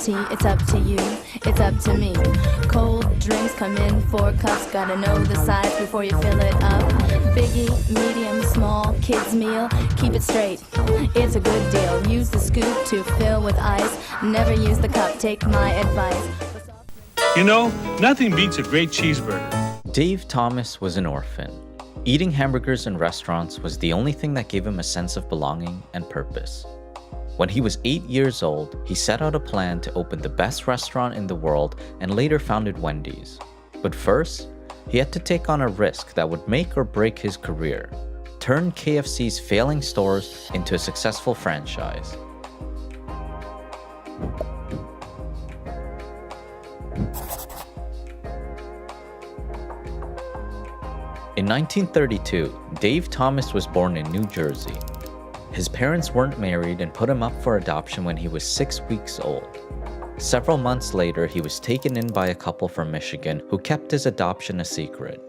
tea, it's up to you, it's up to me. Cold drinks come in 4 cups, gotta know the size before you fill it up. Biggie, medium, small, kids meal, keep it straight, it's a good deal. Use the scoop to fill with ice, never use the cup, take my advice. You know, nothing beats a great cheeseburger. Dave Thomas was an orphan. Eating hamburgers in restaurants was the only thing that gave him a sense of belonging and purpose. When he was 8 years old, he set out a plan to open the best restaurant in the world and later founded Wendy's. But first, he had to take on a risk that would make or break his career: turn KFC's failing stores into a successful franchise. In 1932, Dave Thomas was born in New Jersey. His parents weren't married and put him up for adoption when he was 6 weeks old. Several months later, he was taken in by a couple from Michigan who kept his adoption a secret.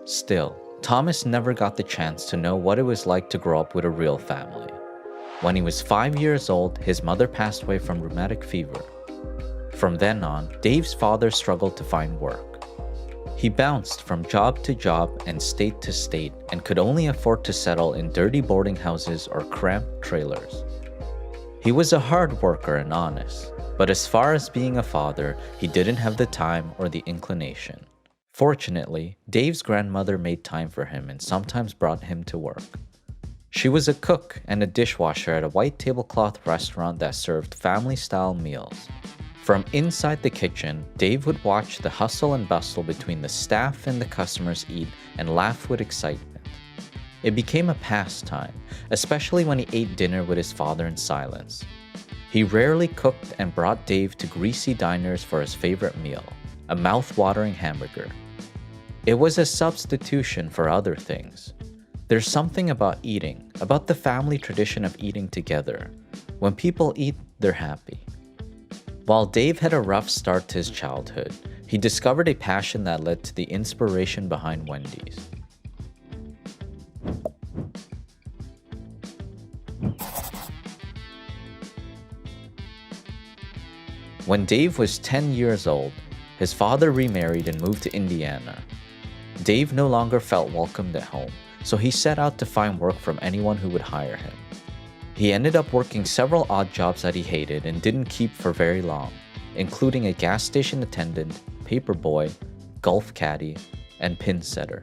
Still, Thomas never got the chance to know what it was like to grow up with a real family. When he was 5 years old, his mother passed away from rheumatic fever. From then on, Dave's father struggled to find work. He bounced from job to job and state to state and could only afford to settle in dirty boarding houses or cramped trailers. He was a hard worker and honest, but as far as being a father, he didn't have the time or the inclination. Fortunately, Dave's grandmother made time for him and sometimes brought him to work. She was a cook and a dishwasher at a white tablecloth restaurant that served family-style meals. From inside the kitchen, Dave would watch the hustle and bustle between the staff and the customers eat and laugh with excitement. It became a pastime, especially when he ate dinner with his father in silence. He rarely cooked and brought Dave to greasy diners for his favorite meal, a mouth-watering hamburger. It was a substitution for other things. There's something about eating, about the family tradition of eating together. When people eat, they're happy. While Dave had a rough start to his childhood, he discovered a passion that led to the inspiration behind Wendy's. When Dave was 10 years old, his father remarried and moved to Indiana. Dave no longer felt welcomed at home, so he set out to find work from anyone who would hire him. He ended up working several odd jobs that he hated and didn't keep for very long, including a gas station attendant, paper boy, golf caddy, and pin setter.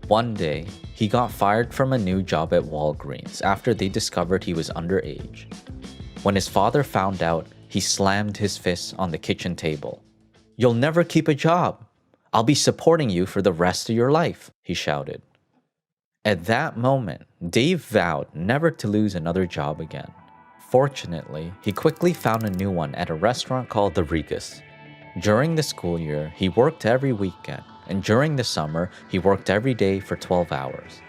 One day, he got fired from a new job at Walgreens after they discovered he was underage. When his father found out, he slammed his fists on the kitchen table. "You'll never keep a job. I'll be supporting you for the rest of your life," he shouted. At that moment, Dave vowed never to lose another job again. Fortunately, he quickly found a new one at a restaurant called the Regus. During the school year, he worked every weekend, and during the summer, he worked every day for 12 hours.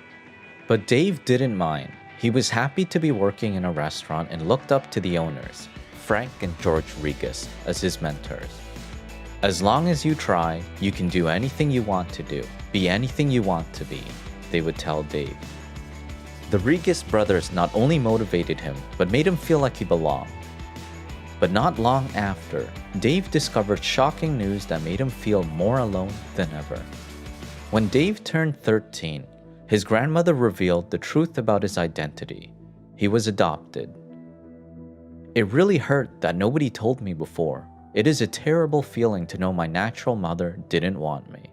But Dave didn't mind. He was happy to be working in a restaurant and looked up to the owners, Frank and George Regus, as his mentors. "As long as you try, you can do anything you want to do, be anything you want to be," they would tell Dave. The Regus brothers not only motivated him, but made him feel like he belonged. But not long after, Dave discovered shocking news that made him feel more alone than ever. When Dave turned 13, his grandmother revealed the truth about his identity. He was adopted. "It really hurt that nobody told me before. It is a terrible feeling to know my natural mother didn't want me."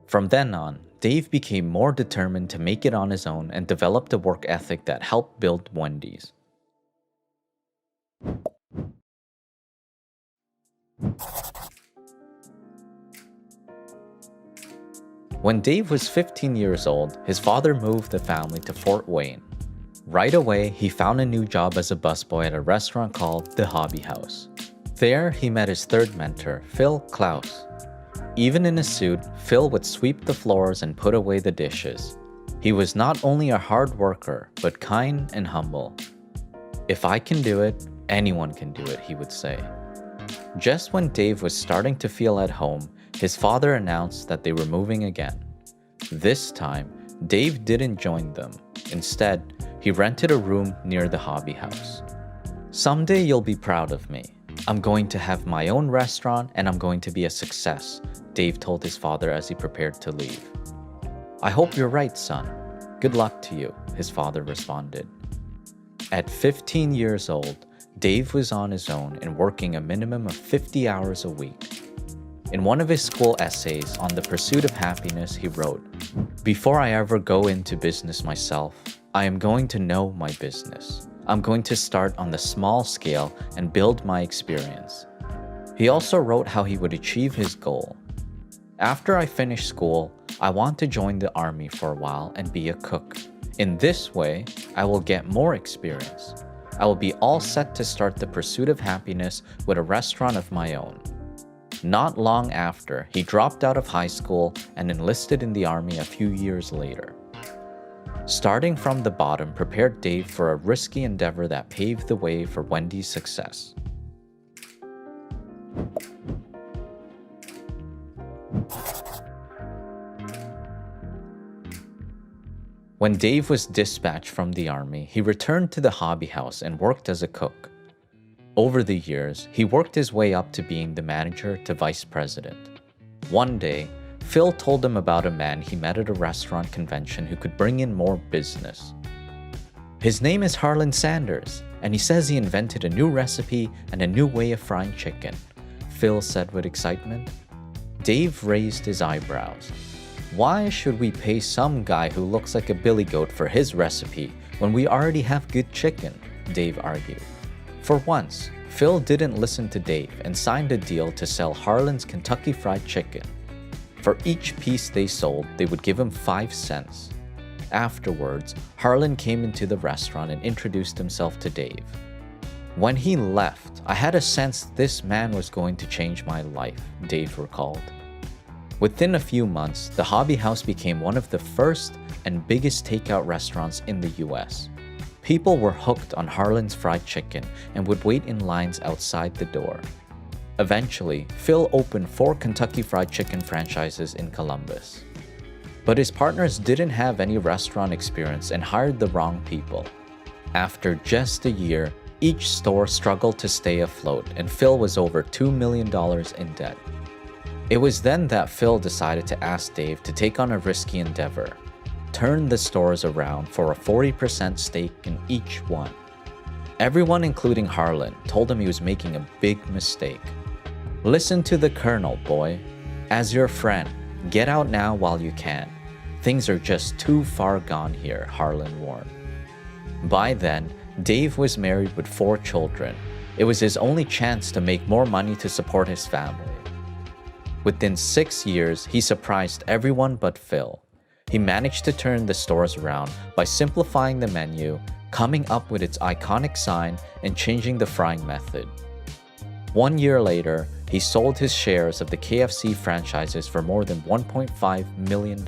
From then on, Dave became more determined to make it on his own and developed a work ethic that helped build Wendy's. When Dave was 15 years old, his father moved the family to Fort Wayne. Right away, he found a new job as a busboy at a restaurant called The Hobby House. There, he met his third mentor, Phil Klaus. Even in a suit, Phil would sweep the floors and put away the dishes. He was not only a hard worker, but kind and humble. "If I can do it, anyone can do it," he would say. Just when Dave was starting to feel at home, his father announced that they were moving again. This time, Dave didn't join them. Instead, he rented a room near the Hobby House. "Someday you'll be proud of me. I'm going to have my own restaurant and I'm going to be a success, Dave told his father as he prepared to leave. I hope you're right, son. Good luck to you, his father responded. At 15 years old, Dave was on his own and working a minimum of 50 hours a week. In one of his school essays on the pursuit of happiness, he wrote, "Before I ever go into business myself, I am going to know my business. I'm going to start on the small scale and build my experience." He also wrote how he would achieve his goal. "After I finish school, I want to join the army for a while and be a cook. In this way, I will get more experience. I will be all set to start the pursuit of happiness with a restaurant of my own." Not long after, he dropped out of high school and enlisted in the army a few years later. Starting from the bottom prepared Dave for a risky endeavor that paved the way for Wendy's success. When Dave was dispatched from the army, he returned to the hobby house and worked as a cook. Over the years, he worked his way up to being the manager to vice president. One day, Phil told him about a man he met at a restaurant convention who could bring in more business. "His name is Harlan Sanders, and he says he invented a new recipe and a new way of frying chicken," Phil said with excitement. Dave raised his eyebrows. "Why should we pay some guy who looks like a billy goat for his recipe when we already have good chicken?" Dave argued. For once, Phil didn't listen to Dave and signed a deal to sell Harlan's Kentucky Fried Chicken. For each piece they sold, they would give him 5 cents. Afterwards, Harlan came into the restaurant and introduced himself to Dave. "When he left, I had a sense this man was going to change my life," Dave recalled. Within a few months, the Hobby House became one of the first and biggest takeout restaurants in the US. People were hooked on Harlan's fried chicken and would wait in lines outside the door. Eventually, Phil opened 4 Kentucky Fried Chicken franchises in Columbus. But his partners didn't have any restaurant experience and hired the wrong people. After just a year, each store struggled to stay afloat and Phil was over $2 million in debt. It was then that Phil decided to ask Dave to take on a risky endeavor: turn the stores around for a 40% stake in each one. Everyone, including Harlan, told him he was making a big mistake. "Listen to the Colonel, boy. As your friend, get out now while you can. Things are just too far gone here," Harlan warned. By then, Dave was married with 4 children. It was his only chance to make more money to support his family. Within 6 years, he surprised everyone but Phil. He managed to turn the stores around by simplifying the menu, coming up with its iconic sign, and changing the frying method. 1 year later, he sold his shares of the KFC franchises for more than $1.5 million.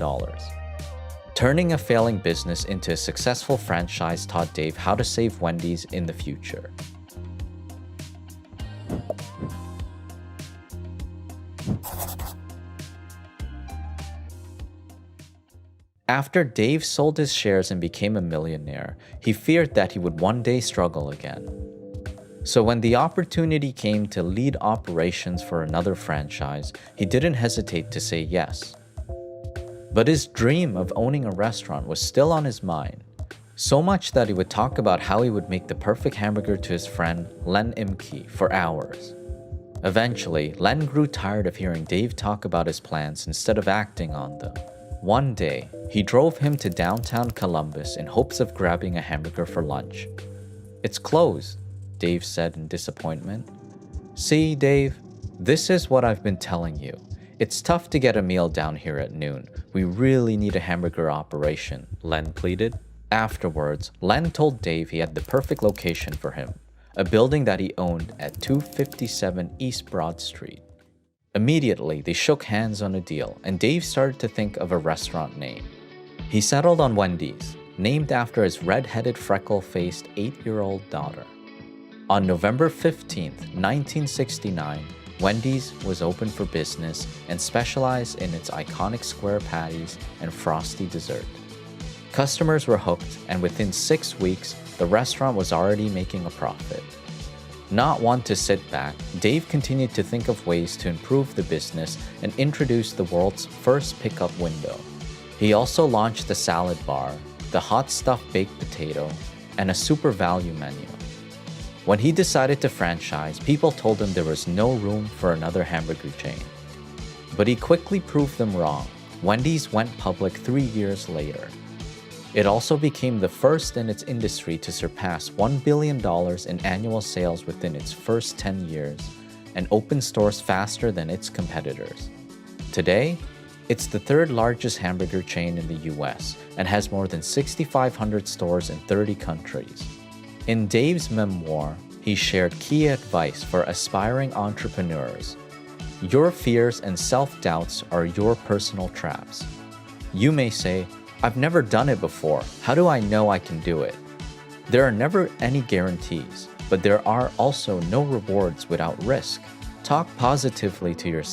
Turning a failing business into a successful franchise taught Dave how to save Wendy's in the future. After Dave sold his shares and became a millionaire, he feared that he would one day struggle again. So when the opportunity came to lead operations for another franchise, he didn't hesitate to say yes. But his dream of owning a restaurant was still on his mind, so much that he would talk about how he would make the perfect hamburger to his friend Len Imke for hours. Eventually, Len grew tired of hearing Dave talk about his plans instead of acting on them. One day, he drove him to downtown Columbus in hopes of grabbing a hamburger for lunch. "It's closed," Dave said in disappointment. "See, Dave, this is what I've been telling you. It's tough to get a meal down here at noon. We really need a hamburger operation," Len pleaded. Afterwards, Len told Dave he had the perfect location for him, a building that he owned at 257 East Broad Street. Immediately, they shook hands on a deal, and Dave started to think of a restaurant name. He settled on Wendy's, named after his red-headed, freckle-faced 8-year-old daughter. On November 15, 1969, Wendy's was open for business and specialized in its iconic square patties and frosty dessert. Customers were hooked, and within 6 weeks, the restaurant was already making a profit. Not one to sit back, Dave continued to think of ways to improve the business and introduce the world's first pickup window. He also launched the salad bar, the hot stuffed baked potato, and a super value menu. When he decided to franchise, people told him there was no room for another hamburger chain. But he quickly proved them wrong. Wendy's went public 3 years later. It also became the first in its industry to surpass $1 billion in annual sales within its first 10 years and opened stores faster than its competitors. Today, it's the third largest hamburger chain in the US and has more than 6,500 stores in 30 countries. In Dave's memoir, he shared key advice for aspiring entrepreneurs. Your fears and self-doubts are your personal traps. You may say, "I've never done it before. How do I know I can do it?" There are never any guarantees, but there are also no rewards without risk. Talk positively to yourself.